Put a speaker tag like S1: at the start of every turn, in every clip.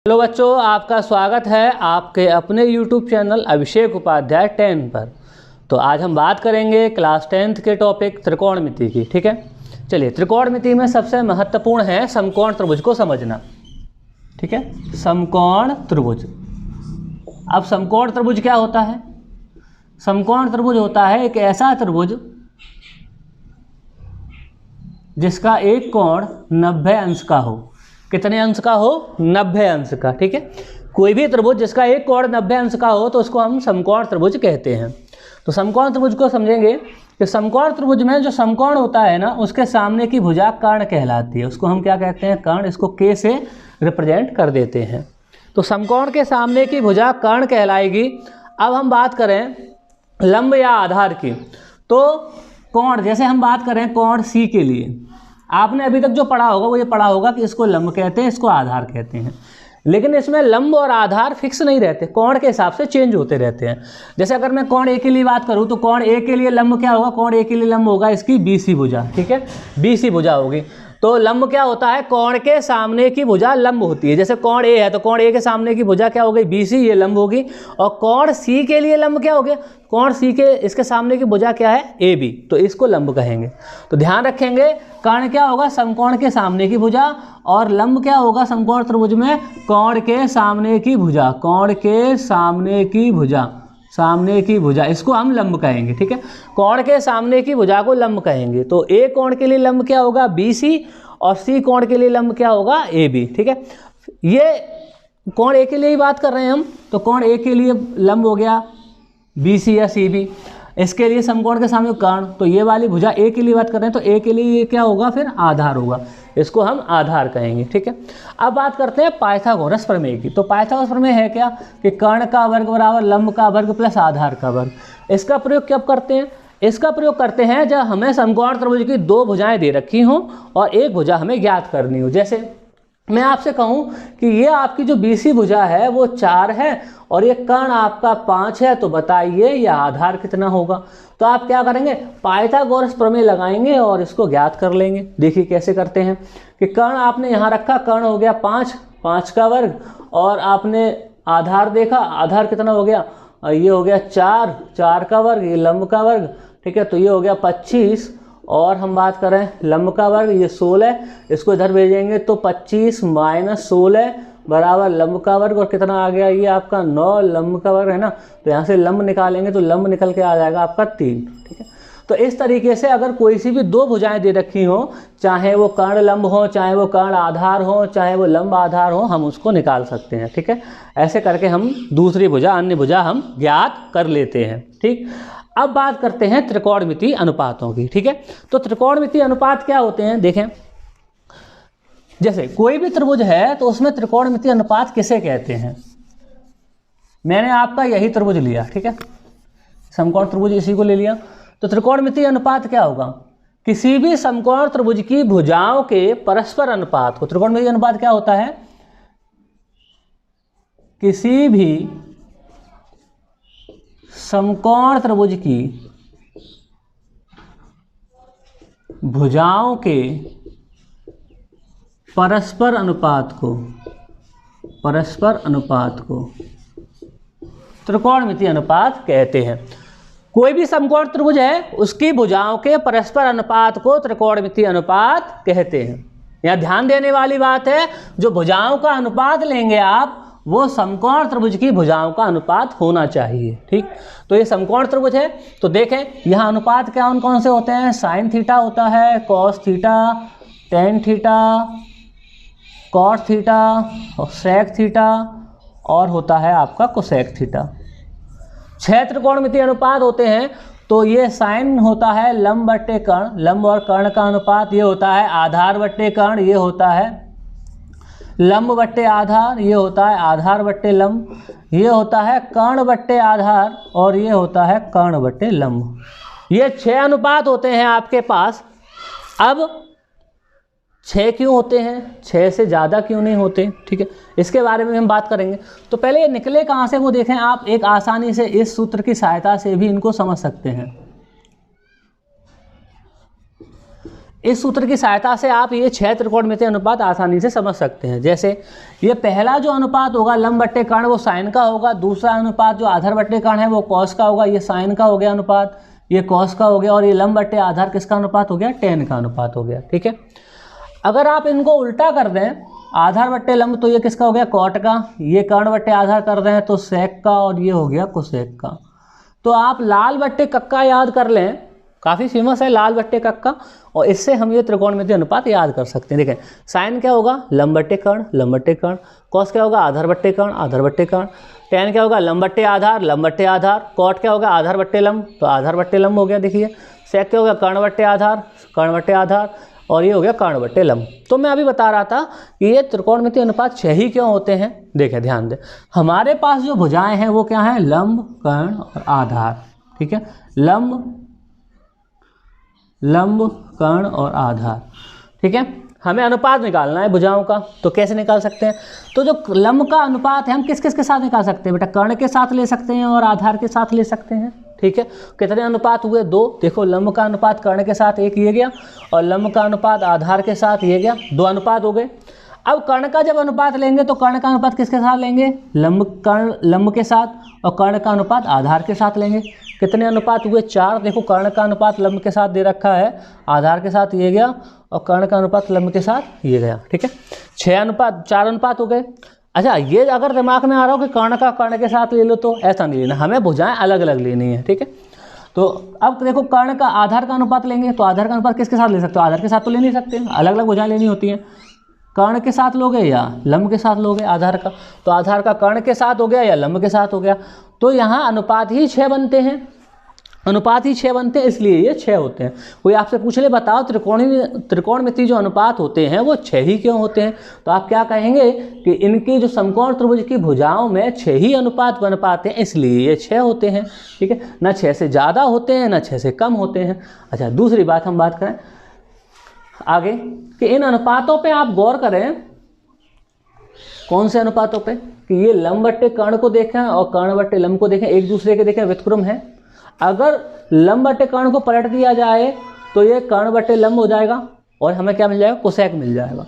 S1: Hello बच्चों, आपका स्वागत है आपके अपने YouTube चैनल अभिषेक उपाध्याय 10 पर। तो आज हम बात करेंगे क्लास 10th के टॉपिक त्रिकोणमिति की। ठीक है, चलिए त्रिकोणमिति में सबसे महत्वपूर्ण है समकोण त्रिभुज को समझना। ठीक है, समकोण त्रिभुज। अब समकोण त्रिभुज क्या होता है? समकोण त्रिभुज होता है एक ऐसा त्रिभुज जिसका एक कोण 90 अंश का हो। कितने अंश का हो? 90 अंश का। ठीक है, कोई भी त्रिभुज जिसका एक कोण 90 अंश का हो तो उसको हम समकोण त्रिभुज कहते हैं। तो समकोण त्रिभुज को समझेंगे कि समकोण त्रिभुज में जो समकोण होता है ना, उसके सामने की भुजा कर्ण कहलाती है। उसको हम क्या कहते हैं? कर्ण। इसको के से रिप्रेजेंट कर देते हैं। तो समकोण के सामने की भुजा कर्ण कहलाएगी। अब हम बात करें लंब या आधार की, तो कोण, जैसे हम बात करें कोण सी के लिए, आपने अभी तक जो पढ़ा होगा वो ये पढ़ा होगा कि इसको लंब कहते हैं, इसको आधार कहते हैं। लेकिन इसमें लंब और आधार फिक्स नहीं रहते, कोण के हिसाब से चेंज होते रहते हैं। जैसे अगर मैं कोण ए के लिए बात करूं तो कोण ए के लिए लंब क्या होगा? कोण ए के लिए लंब होगा इसकी BC भुजा। ठीक है, BC भुजा होगी। तो लंब क्या होता है? कोण के सामने की भुजा लंब होती है। जैसे कोण ए है तो कोण ए के सामने की भुजा क्या हो गई? BC, ये लंब होगी। और कोण सी के लिए लंब क्या हो गया? कोण सी के इसके सामने की भुजा क्या है? AB, तो इसको लंब कहेंगे। तो ध्यान रखेंगे, कर्ण क्या होगा? समकोण के सामने की भुजा, और लंब क्या होगा समकोण त्रिभुज में? कोण के सामने की भुजा। कोण के सामने की भुजा, सामने की भुजा, इसको हम लंब कहेंगे। ठीक है, कोण के सामने की भुजा को लंब कहेंगे। तो ए कोण के लिए लंब क्या होगा? BC, और सी कोण के लिए लंब क्या होगा? AB। ठीक है, ये कोण ए के लिए ही बात कर रहे हैं हम, तो कोण ए के लिए लंब हो गया BC या CB। इसके लिए समकोण के सामने कर्ण, तो ये वाली भुजा ए के लिए बात कर रहे हैं, तो ए के लिए ये क्या होगा? फिर आधार होगा, इसको हम आधार कहेंगे। ठीक है, अब बात करते हैं पाइथागोरस प्रमेय की। तो पाइथागोरस प्रमेय है क्या? कि कर्ण का वर्ग बराबर लंब का वर्ग प्लस आधार का वर्ग। इसका प्रयोग कब करते हैं? इसका प्रयोग करते हैं जब हमें समकोण त्रिभुज की दो भुजाएं दे रखी हों और एक भुजा हमें ज्ञात करनी हो। जैसे मैं आपसे कहूं कि ये आपकी जो BC भुजा है वो 4 है और ये कर्ण आपका 5 है, तो बताइए ये आधार कितना होगा? तो आप क्या करेंगे? पाइथागोरस प्रमेय लगाएंगे और इसको ज्ञात कर लेंगे। देखिए कैसे करते हैं कि कर्ण आपने यहाँ रखा, कर्ण हो गया 5, 5 का वर्ग, और आपने आधार देखा, आधार कितना हो गया? ये हो गया 4, 4 का वर्ग, ये लंब का वर्ग। ठीक है, तो ये हो गया 25, और हम बात करें लंब का वर्ग, ये 16, इसको इधर भेजेंगे तो 25 - 16 बराबर लंब का वर्ग, और कितना आ गया? ये आपका 9 लंब का वर्ग है ना। तो यहाँ से लंब निकालेंगे तो लंब निकल के आ जाएगा आपका 3। ठीक है, तो इस तरीके से अगर कोई सी भी दो भुजाएं दे रखी हो, चाहे वो कर्ण लंब हो, चाहे वो कर्ण आधार हो, चाहे वो लंब आधार हो, हम उसको निकाल सकते हैं। ठीक है, ऐसे करके हम दूसरी भुजा, अन्य भुजा हम ज्ञात कर लेते हैं। ठीक, अब बात करते हैं त्रिकोणमिति अनुपातों की। ठीक है, तो त्रिकोणमिति अनुपात क्या होते हैं? देखें, जैसे कोई भी त्रिभुज है तो उसमें त्रिकोणमिति अनुपात किसे कहते हैं? मैंने आपका यही त्रिभुज लिया, ठीक है, समकोण त्रिभुज इसी को ले लिया। तो त्रिकोणमिति अनुपात क्या होगा? किसी भी समकोण त्रिभुज की भुजाओं के परस्पर अनुपात को। त्रिकोणमिति अनुपात क्या होता है? किसी भी समकोण त्रिभुज की भुजाओं के परस्पर अनुपात को, परस्पर अनुपात को त्रिकोणमिति अनुपात कहते हैं। कोई भी समकोण त्रिभुज है उसकी भुजाओं के परस्पर अनुपात को त्रिकोणमिति अनुपात कहते हैं। यहाँ ध्यान देने वाली बात है, जो भुजाओं का अनुपात लेंगे आप, वो समकोण त्रिभुज की भुजाओं का अनुपात होना चाहिए। ठीक, तो ये समकोण त्रिभुज है, तो देखें यहाँ अनुपात क्या कौन से होते हैं? साइन थीटा होता है, cos theta, tan theta, cot theta, और सेक थीटा, और होता है आपका कोसेक थीटा। 6 त्रिकोणमिति अनुपात होते हैं। तो ये साइन होता है लंब बट्टे कर्ण, लंब और कर्ण का अनुपात। ये होता है आधार बट्टे कर्ण, ये होता है लंब बट्टे आधार, ये होता है आधार बट्टे लंब, ये होता है कर्ण बट्टे आधार, और ये होता है कर्ण बट्टे लंब। ये 6 अनुपात होते हैं आपके पास। अब 6 क्यों होते हैं? 6 से ज़्यादा क्यों नहीं होते? ठीक है, इसके बारे में हम बात करेंगे। तो पहले ये निकले कहाँ से वो देखें आप, एक आसानी से इस सूत्र की सहायता से भी इनको समझ सकते हैं। इस सूत्र की सहायता से आप ये 6 त्रिकोणमितीय अनुपात आसानी से समझ सकते हैं। जैसे ये पहला जो अनुपात होगा लंब बट्टे कर्ण वो साइन का होगा, दूसरा अनुपात जो आधार बट्टे कर्ण है वो कॉस का होगा, ये साइन का हो गया अनुपात, ये कॉस का हो गया, और ये लंब बट्टे आधार किसका अनुपात हो गया, टेन का अनुपात हो गया। ठीक है, अगर आप इनको उल्टा कर दें, आधार बट्टे लंब तो ये किसका हो गया, कॉट का, ये कर्ण बट्टे आधार कर दें तो सेक का, और ये हो गया कोसेक का। तो आप लाल बट्टे कक्का याद कर लें, काफ़ी फेमस है लाल बट्टे कक्का, और इससे हम ये त्रिकोणमितीय अनुपात याद कर सकते हैं। देखें साइन क्या होगा, लंब बट्टे कर्ण, लंब बट्टे कर्ण, कॉस क्या होगा, आधार बट्टे कर्ण, आधार बट्टे कर्ण, टेन क्या होगा, लंब बट्टे आधार, लंब बट्टे आधार, कॉट क्या होगा, आधार बट्टे लंब, तो आधार बट्टे लंब हो गया। देखिए सेक क्या होगा, कर्ण बट्टे आधार, कर्ण बट्टे आधार, और ये हो गया कर्ण बट्टे लंब। तो मैं अभी बता रहा था कि ये त्रिकोणमितीय अनुपात 6 ही क्यों होते हैं। देखें ध्यान दें, हमारे पास जो भुजाएं हैं वो क्या हैं, लंब, कर्ण और आधार। ठीक है, लंब, कर्ण और आधार। ठीक है, हमें अनुपात निकालना है भुजाओं का, तो कैसे निकाल सकते हैं, तो जो लंब का अनुपात है हम किस किस के साथ निकाल सकते हैं बेटा, कर्ण के साथ ले सकते हैं और आधार के साथ ले सकते हैं। ठीक है, कितने अनुपात हुए, 2। देखो लंब का अनुपात कर्ण के साथ 1 ये गया, और लंब का अनुपात आधार के साथ ये गया, 2 अनुपात हो गए। अब कर्ण का जब अनुपात लेंगे तो कर्ण का अनुपात किसके साथ लेंगे, लंब के साथ, और कर्ण का अनुपात आधार के साथ लेंगे। कितने अनुपात हुए, 4। देखो कर्ण का अनुपात लंब के साथ दे रखा है, आधार के साथ ये गया, और कर्ण का अनुपात लंब के साथ ये गया। ठीक है, 4 अनुपात हो गए। अच्छा, ये अगर दिमाग में आ रहा हो कि कर्ण का कर्ण के साथ ले लो, तो ऐसा नहीं लेना, हमें भुजाएं अलग अलग लेनी है। ठीक है, तो अब देखो कर्ण का आधार का अनुपात लेंगे, तो आधार का अनुपात किसके साथ ले सकते हो, आधार के साथ तो ले नहीं सकते, अलग अलग भुजाएं लेनी होती हैं। कर्ण के साथ लोगे या लंब के साथ लोगे आधार का, तो आधार का कर्ण के साथ हो गया या लंब के साथ हो गया, तो यहाँ अनुपात ही 6 बनते हैं, अनुपात ही 6 बनते हैं, इसलिए ये 6 होते हैं। कोई आपसे पूछ ले बताओ त्रिकोणमितीय जो अनुपात होते हैं वो 6 ही क्यों होते हैं, तो आप क्या कहेंगे कि इनकी जो समकोण त्रिभुज की भुजाओं में 6 ही अनुपात बन पाते हैं, इसलिए ये 6 होते हैं। ठीक है, ना 6 से ज़्यादा होते हैं ना 6 से कम होते हैं। अच्छा, दूसरी बात हम बात करें आगे कि इन अनुपातों पे आप गौर करें, कौन से अनुपातों पे, कि ये लंब बट्टे कर्ण को देखें और कर्ण बट्टे लंब को देखें, एक दूसरे के देखें व्युत्क्रम है। अगर लंब बट्टे कर्ण को पलट दिया जाए तो ये कर्ण बट्टे लंब हो जाएगा, और हमें क्या मिल जाएगा, कोसेक मिल जाएगा।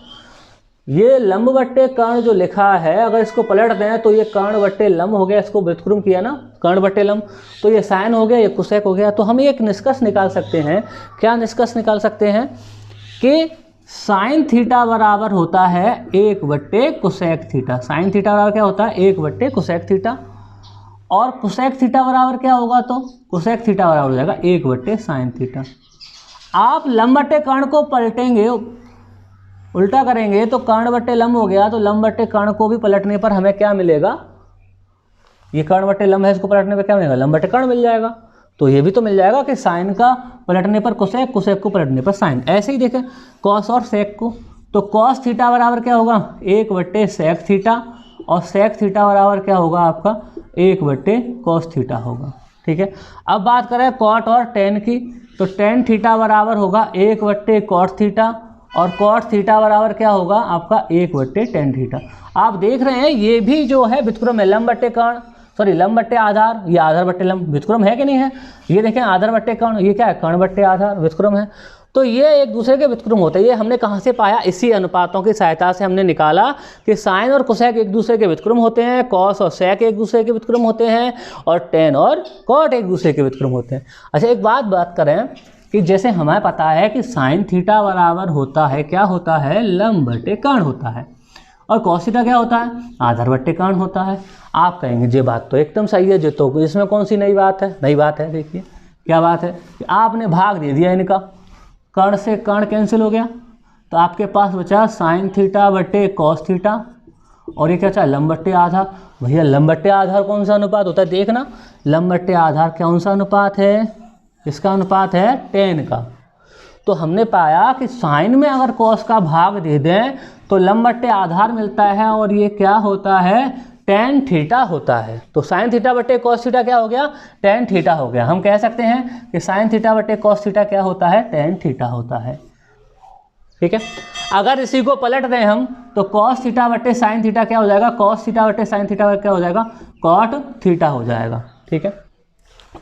S1: ये लंब बट्टे कर्ण जो लिखा है अगर इसको पलट दें तो ये कर्ण बट्टे लंब हो गया, इसको व्युत्क्रम किया ना कर्ण बट्टे लंब, तो ये साइन हो गया, ये कोसेक हो गया। तो हम एक निष्कर्ष निकाल सकते हैं, क्या निष्कर्ष निकाल सकते हैं कि साइन थीटा बराबर होता है 1 बट्टे कोसेक थीटा। साइन थीटा बराबर क्या होता है, 1 बट्टे कोसेक थीटा, और कोसेक थीटा बराबर क्या होगा, तो कोसेक थीटा बराबर हो जाएगा 1 बट्टे साइन थीटा। आप लंब बट्टे कर्ण को पलटेंगे, उल्टा करेंगे तो कर्ण बट्टे लंब हो गया, तो लंब बट्टे कर्ण को भी पलटने पर हमें क्या मिलेगा, ये कर्ण बट्टे लंब है, इसको पलटने पर क्या मिलेगा, लंब बट्टे कर्ण मिल जाएगा। तो ये भी तो मिल जाएगा कि साइन का पलटने पर कोसेक, कोसेक को पलटने पर साइन। ऐसे ही देखें कॉस और सेक को, तो कॉस थीटा बराबर क्या होगा, 1 बट्टे सेक थीटा, और सेक थीटा बराबर क्या होगा आपका, 1 बट्टे कॉस थीटा होगा। ठीक है, अब बात करें कॉट और टेन की, तो टेन थीटा बराबर होगा 1 बट्टे कॉट थीटा, और कॉट थीटा बराबर क्या होगा आपका 1 बट्टे टेन थीटा। आप देख रहे हैं ये भी जो है व्युत्क्रम है, लंब बट्टे कर्ण, सॉरी लंब बट्टे आधार, ये आधार बट्टे लंब, व्युत्क्रम है कि नहीं है। ये देखें आधार बट्टे कर्ण, ये क्या है, कर्ण बट्टे आधार, व्युत्क्रम है। तो ये एक दूसरे के व्युत्क्रम होते हैं। ये हमने कहाँ से पाया, इसी अनुपातों की सहायता से हमने निकाला कि साइन और कोसेक एक दूसरे के व्युत्क्रम होते हैं, कॉस और सेक एक दूसरे के व्युत्क्रम होते हैं, और टेन और कॉट एक दूसरे के व्युत्क्रम होते हैं। अच्छा, एक बात करें कि जैसे हमें पता है कि साइन थीटा बराबर होता है, क्या होता है, लंब बट्टे कर्ण होता है, और कॉस थीटा क्या होता है, आधार बट्टे कर्ण होता है। आप कहेंगे ये बात तो एकदम सही है, जो तो इसमें कौन सी नई बात है, नई बात है। देखिए क्या बात है कि आपने भाग दे दिया इनका, कर्ण से कर्ण कैंसिल हो गया, तो आपके पास बचा साइन थीटा बट्टे कॉस थीटा, और ये क्या चाहे लंब बट्टे आधार। भैया लंब बट्टे आधार कौन सा अनुपात होता है, देखना लंब बट्टे आधार कौन सा अनुपात है, इसका अनुपात है टेन का। तो हमने पाया कि साइन में अगर कॉस का भाग दे दें तो लंब बट्टे आधार मिलता है, और ये क्या होता है, टेन थीटा होता है। तो साइन थीटा बट्टे कॉस थीटा क्या हो गया, टेन थीटा हो गया। हम कह सकते हैं कि साइन थीटा बट्टे कॉस थीटा क्या होता है, टेन थीटा होता है। ठीक है, अगर इसी को पलट दें हम तो कॉस थीटा बट्टे साइन थीटा क्या हो जाएगा, कॉस थीटा बट्टे साइन थीटा क्या हो जाएगा, कॉट थीटा हो जाएगा। ठीक है,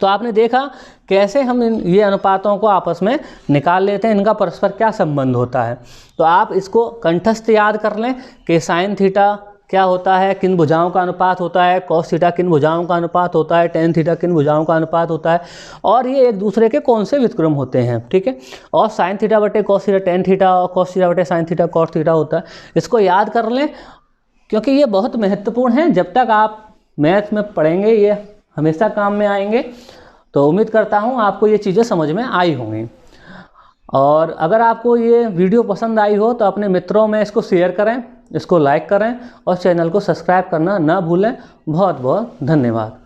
S1: तो आपने देखा कैसे हम ये अनुपातों को आपस में निकाल लेते हैं, इनका परस्पर क्या संबंध होता है। तो आप इसको कंठस्थ याद कर लें कि साइन थीटा क्या होता है, किन भुजाओं का अनुपात होता है, कॉस थीटा किन भुजाओं का अनुपात होता है, टेन थीटा किन भुजाओं का अनुपात होता है, और ये एक दूसरे के कौन से व्युत्क्रम होते हैं, ठीक है। और साइन थीटा बटे कॉस थीटा टेन थीटा, और कॉस थीटा बटे साइन थीटा कॉस थीटा होता है। इसको याद कर लें क्योंकि ये बहुत महत्वपूर्ण है। जब तक आप मैथ में पढ़ेंगे ये हमेशा काम में आएंगे। तो उम्मीद करता हूँ आपको ये चीज़ें समझ में आई होंगी। और अगर आपको ये वीडियो पसंद आई हो तो अपने मित्रों में इसको शेयर करें, इसको लाइक करें और चैनल को सब्सक्राइब करना ना भूलें। बहुत बहुत धन्यवाद।